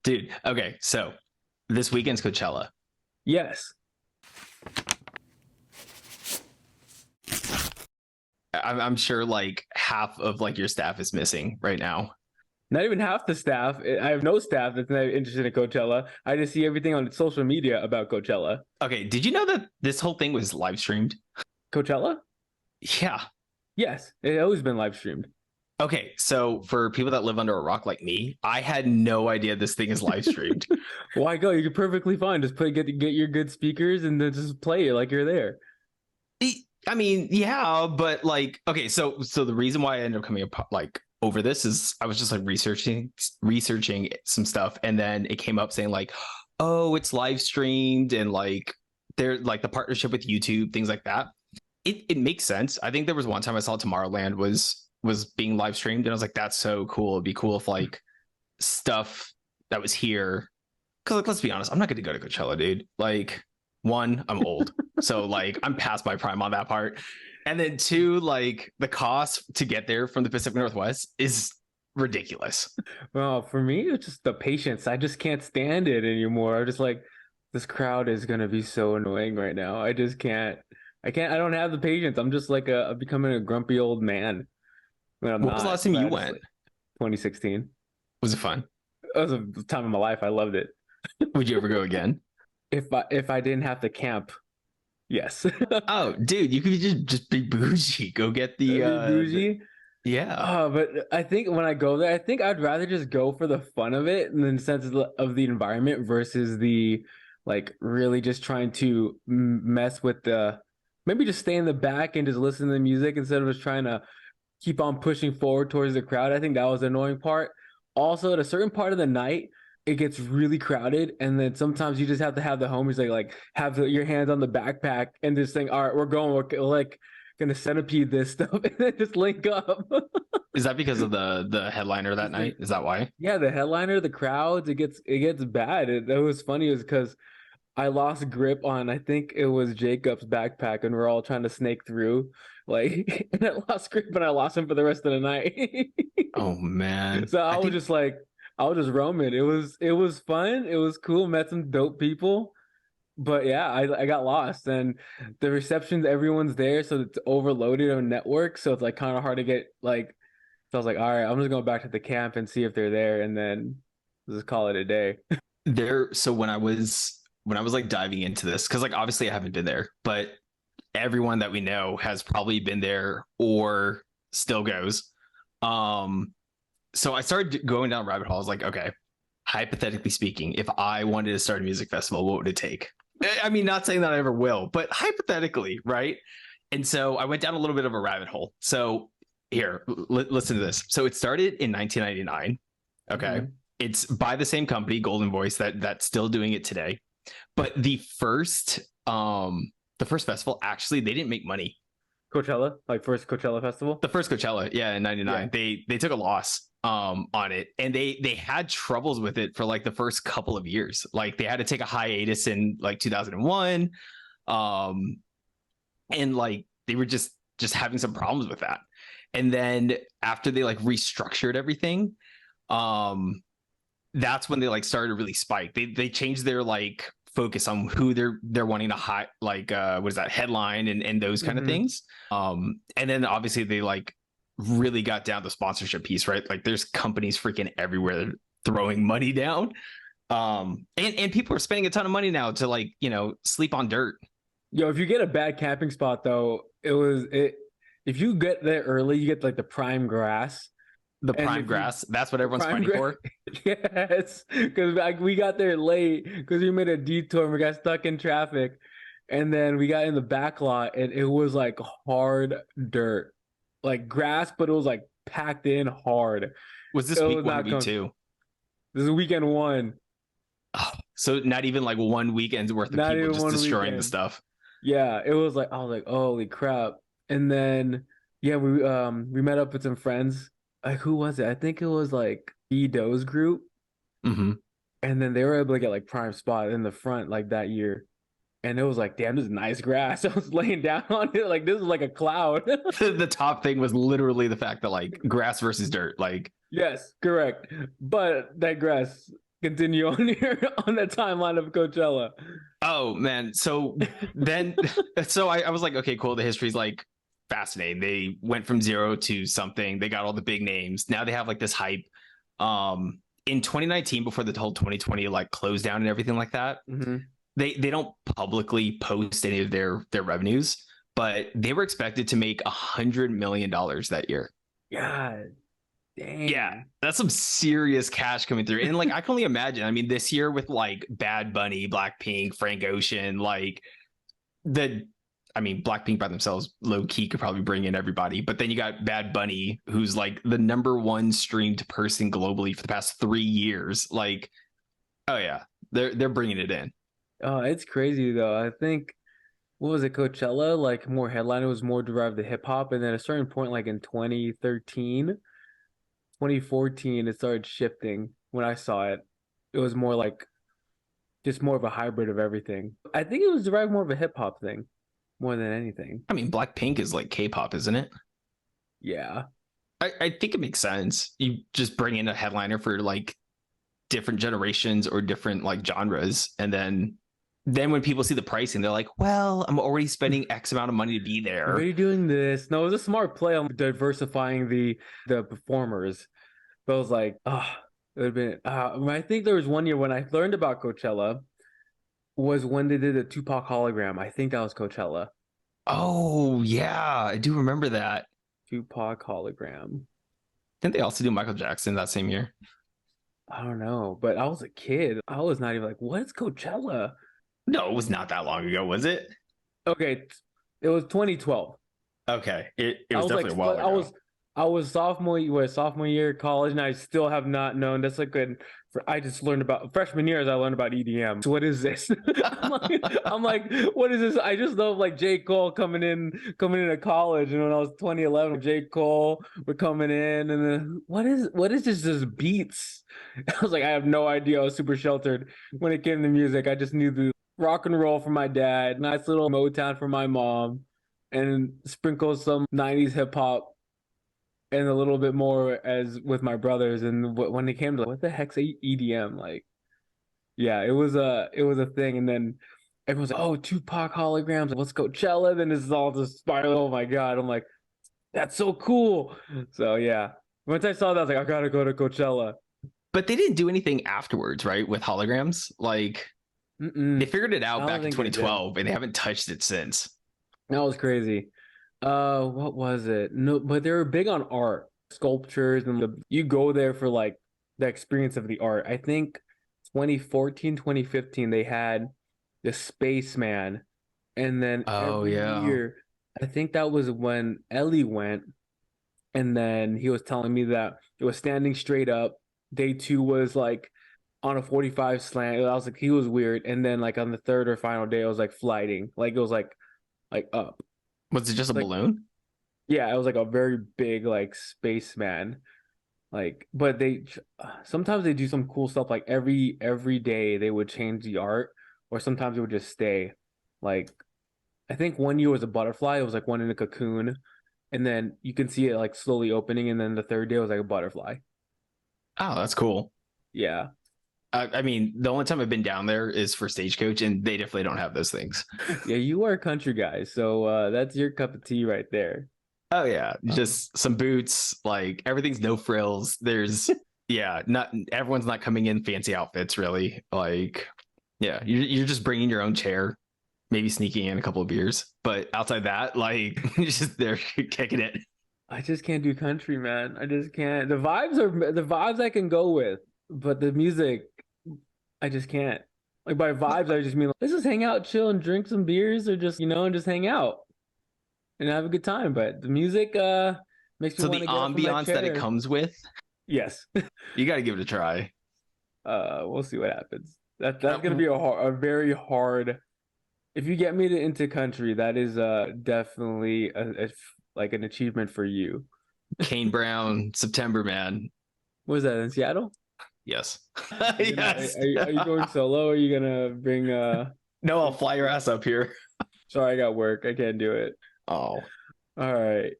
Dude, okay, so this weekend's Coachella. Yes. I'm sure like half of like your staff is missing right now. Not even half the staff. I have no staff that's not interested in Coachella. I just see everything on social media about Coachella. Okay, did you know that this whole thing was live streamed? Coachella? Yeah. Yes, it's always been live streamed. Okay, so for people that live under a rock like me, I had no idea this thing is live streamed. Why go? You could perfectly fine. Just get your good speakers and then just play it like you're there. I mean, yeah, but like, okay, so the reason why I ended up coming up like over this is I was just like researching some stuff, and then it came up saying like, oh, it's live streamed, and like they're like the partnership with YouTube, things like that. It makes sense. I think there was one time I saw Tomorrowland was being live streamed, and I was like, that's so cool. It'd be cool if like stuff that was here. Because like, let's be honest, I'm not going to go to Coachella, dude. Like, one, I'm old, so like I'm past my prime on that part, and then two, like the cost to get there from the Pacific Northwest is ridiculous. Well, for me, it's just the patience. I just can't stand it anymore. I'm just like, this crowd is gonna be so annoying right now. I just can't. I can't. I don't have the patience. I'm just like I'm becoming a grumpy old man when I'm What was the not. last time But you I just went? like 2016. Was it fun? That was a time of my life. I loved it. Would you ever go again? If I didn't have to camp, yes. Oh, dude, you could just be bougie. Go get Be the bougie. yeah. But I think when I go there, I think I'd rather just go for the fun of it and the sense of the environment versus the like really just trying to mess with the maybe just stay in the back and just listen to the music instead of just trying to keep on pushing forward towards the crowd. I think that was the annoying part. Also, at a certain part of the night, it gets really crowded, and then sometimes you just have to have the homies like have your hands on the backpack and just think, all right, we're going, we're like gonna centipede this stuff, and then just link up. Is that because of the headliner that It's night? like, Is that why? yeah, the headliner, the crowds, it gets bad. That was funny is because I lost grip on I think it was Jacob's backpack and we're all trying to snake through. Like and I lost grip and I lost him for the rest of the night. Oh man, So I I was think just like I was just roaming. It was fun. It was cool. Met some dope people. But yeah, I got lost and the receptions, everyone's there, so it's overloaded on network. So it's like kind of hard to get like so I was like, all right, I'm just going back to the camp and see if they're there and then just call it a day. there. So when I was like diving into this, because like obviously I haven't been there, but everyone that we know has probably been there or still goes. Um, so I started going down rabbit hole. I was like, okay, hypothetically speaking, if I wanted to start a music festival, what would it take? I mean, not saying that I ever will, but hypothetically, right? And so I went down a little bit of a rabbit hole. So here, listen to this. So it started in 1999. Okay. Mhm. It's by the same company, Golden Voice, that's still doing it today. But the first festival, actually, they didn't make money. Coachella, like first Coachella festival. The first Coachella, yeah, in Yeah. '99, they took a loss on it, and they had troubles with it for like the first couple of years. Like they had to take a hiatus in like 2001, um, and like they were just having some problems with that. And then after they like restructured everything, um, that's when they like started to really spike. They changed their like focus on who they're wanting to hide, like what is that, headline and those kind of Hmm. things. And then obviously they like really got down the sponsorship piece, right? Like there's companies freaking everywhere throwing money down. And people are spending a ton of money now to like, sleep on dirt. Yo, if you get a bad camping spot though, it was it. If you get there early, you get like the prime grass, The and prime if you grass, that's what the everyone's prime fighting grass, for. yes, because like we got there late because we made a detour and we got stuck in traffic, and then we got in the back lot and it was like hard dirt, like grass, but it was like packed in hard. Was It this week was one or not week comfy. two? This is weekend one, Oh, so not even like one weekend's worth of not people even just one destroying the weekend. stuff. Yeah, it was like I was like, holy crap. And then yeah, we met up with some friends. Like who was it? I think it was like E Doe's group. Hmm. And then they were able to get like prime spot in the front like that year. And it was like, damn, this is nice grass. I was laying down on it like this is like a cloud. The top thing was literally the fact that like grass versus dirt. Like, Yes, correct. But that grass, Continue on here on the timeline of Coachella. Oh man. So then so I was like, okay, cool. The history's like fascinating. They went from zero to something. They got all the big names. Now they have like this hype. In 2019, before the whole 2020 like closed down and everything like that, Mm-hmm. they don't publicly post any of their revenues, but they were expected to make $100 million that year. God Yeah, dang. that's some serious cash coming through. And like I can only imagine. I mean, this year with like Bad Bunny, Blackpink, Frank Ocean, like the I mean, Blackpink by themselves, low key could probably bring in everybody. But then you got Bad Bunny, who's like the number one streamed person globally for the past 3 years. Like, oh yeah, they're bringing it in. Oh, it's crazy though. I think what was it, Coachella? Like more headliner was more derived to hip hop, and then at a certain point, like in 2013, 2014, it started shifting when I saw it. It was more like just more of a hybrid of everything. I think it was derived more of a hip hop thing more than anything. I mean, Blackpink is like K-pop, isn't it? Yeah. I think it makes sense. You just bring in a headliner for like different generations or different like genres, and then when people see the pricing, they're like, "Well, I'm already spending X amount of money to be What are there." you doing this? No, it was a smart play on diversifying the performers. But I was like, oh, it would have been. I think there was one year when I learned about Coachella was when they did the Tupac hologram. I think that was Coachella. Oh yeah, I do remember that. Tupac hologram. Didn't they also do Michael Jackson that same year? I don't know, but I was a kid. I was not even like, what is Coachella? No, it was not that long ago, was it? Okay, it was 2012. Okay, it I was was like, definitely a while ago. I was sophomore year of college, and I still have not known. That's like good. I just learned about freshman year as I learned about EDM. So what is this? I'm like, what is this? I just know like J. Cole coming into college, and when I was 2011, J. Cole were coming in, and then what is this? Just beats. I was like, I have no idea. I was super sheltered when it came to music. I just knew the rock and roll from my dad, nice little Motown from my mom, and sprinkle some 90s hip hop and a little bit more as with my brothers. And when it came to what the heck's EDM, like, yeah, it was a thing. And then everyone's like, oh, Tupac holograms, let's go Coachella. Then this is all just spiral. Oh my God. I'm like, that's so cool. So yeah. Once I saw that, I was like, I gotta go to Coachella. But they didn't do anything afterwards, right? With holograms, like they Mm-mm. figured it I out don't back in think they did. 2012, and they haven't touched it since. That was crazy. What was it? No, but they were big on art, sculptures, and you go there for like the experience of the art. I think 2014, 2015, they had the Spaceman, and then Oh every yeah. year, I think that was when Ellie went, and then he was telling me that it was standing straight up. Day two was like on a 45 slant. I was like, he was weird. And then like on the third or final day, it was like flighting, like it was like up. Was it just a Like balloon? yeah, it was like a very big like spaceman. Like, but they sometimes they do some cool stuff. Like every day they would change the art, or sometimes it would just stay. Like I think one year was a butterfly. It was like one in a cocoon, and then you can see it like slowly opening, and then the third day was like a butterfly. Oh, that's cool. Yeah, I mean, the only time I've been down there is for Stagecoach, and they definitely don't have those things. yeah. You are a country guy, so that's your cup of tea right there. Oh yeah, Um, just some boots, like everything's no frills. There's yeah, not everyone's not coming in fancy outfits really. Like yeah, you're just bringing your own chair, maybe sneaking in a couple of beers, but outside that, like you're just there kicking it. I just can't do country, man. I just can't. The vibes I can go with, but the music I just can't. Like by vibes, I just mean like, let's just hang out, chill, and drink some beers, or just and just hang out and have a good time. But the music makes me So want the to get up from my ambiance that it chair. comes with, Yes. you got to give it a try. We'll see what happens. That's gonna Uh, be a very hard. If you get me into country, that is definitely like an achievement for you. Kane Brown, September man. What is that in Seattle? Yes. You gonna Yes. are you going solo? Or are you gonna bring No, I'll fly your ass up here. Sorry, I got work. I can't do it. Oh. All right.